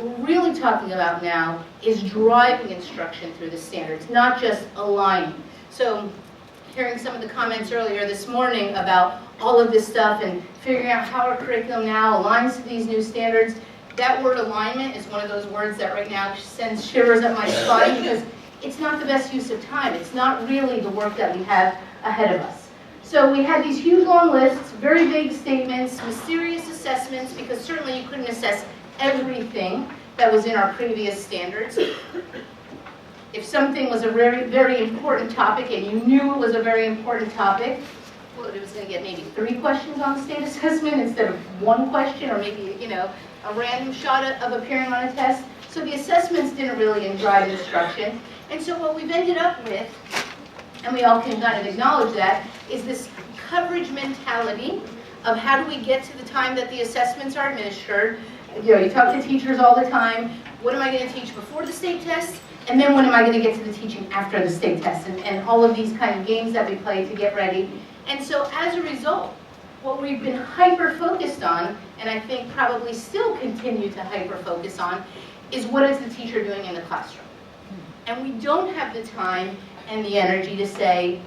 What we're really talking about now is driving instruction through the standards, not just aligning. So hearing some of the comments earlier this morning about all of this stuff and figuring out how our curriculum now aligns to these new standards, that word alignment is one of those words that right now sends shivers up my spine because it's not the best use of time. It's not really the work that we have ahead of us. So we had these huge long lists, very big statements, mysterious assessments, because certainly you couldn't assess everything that was in our previous standards. If something was a very, very important topic and you knew it was a very important topic, well, it was going to get maybe 3 questions on the state assessment instead of 1 question, or maybe, you know, a random shot of appearing on a test. So the assessments didn't really drive instruction. And so what we've ended up with, and we all can kind of acknowledge that, is this coverage mentality of how do we get to the time that the assessments are administered. You know, you talk to teachers all the time. What am I going to teach before the state test? And then when am I going to get to the teaching after the state test? And all of these kind of games that we play to get ready. And so as a result, what we've been hyper-focused on, and I think probably still continue to hyper-focus on, is what is the teacher doing in the classroom? And we don't have the time and the energy to say,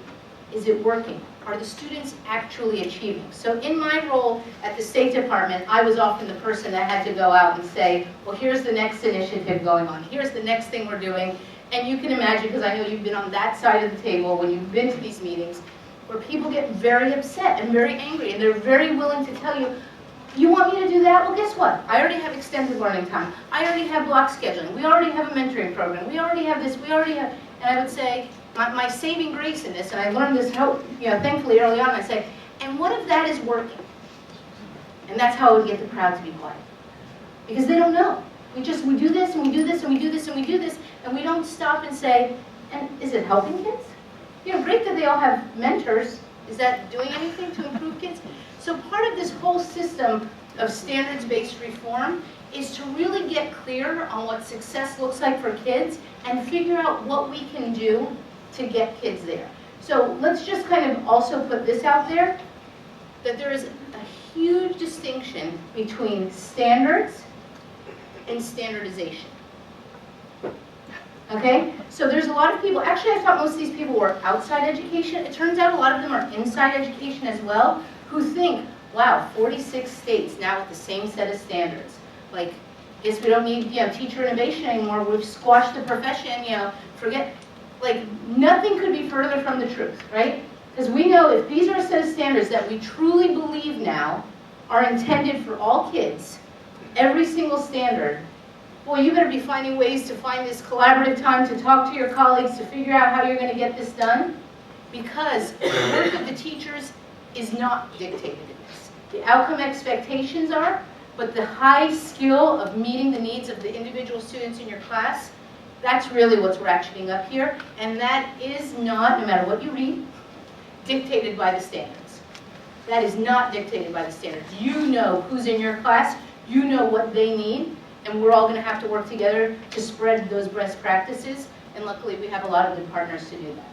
is it working? Are the students actually achieving? So in my role at the State Department, I was often the person that had to go out and say, well, here's the next initiative going on. Here's the next thing we're doing. And you can imagine, because I know you've been on that side of the table when you've been to these meetings, where people get very upset and very angry, and they're very willing to tell you, you want me to do that? Well, guess what? I already have extended learning time. I already have block scheduling. We already have a mentoring program. We already have this. We already have, and I would say, my saving grace in this, and I learned this, thankfully early on, I say, and what if that is working? And that's how I would get the crowd to be quiet. Because they don't know. We do this, and we do this, and we do this, and we do this, and we don't stop and say, and is it helping kids? You know, great that they all have mentors. Is that doing anything to improve kids? So part of this whole system of standards-based reform is to really get clear on what success looks like for kids and figure out what we can do to get kids there. So let's just kind of also put this out there, that there is a huge distinction between standards and standardization. Okay? So there's a lot of people, actually I thought most of these people were outside education. It turns out a lot of them are inside education as well, who think, wow, 46 states now with the same set of standards. Like, guess we don't need, teacher innovation anymore. We've squashed the profession, forget. Like, nothing could be further from the truth, right? Because we know if these are a set of standards that we truly believe now are intended for all kids, every single standard, boy, you better be finding ways to find this collaborative time to talk to your colleagues to figure out how you're going to get this done, because the work of the teachers is not dictated in this. The outcome expectations are, but the high skill of meeting the needs of the individual students in your class, that's really what's ratcheting up here, and that is not, no matter what you read, dictated by the standards. That is not dictated by the standards. You know who's in your class, you know what they need, and we're all going to have to work together to spread those best practices, and luckily we have a lot of good partners to do that.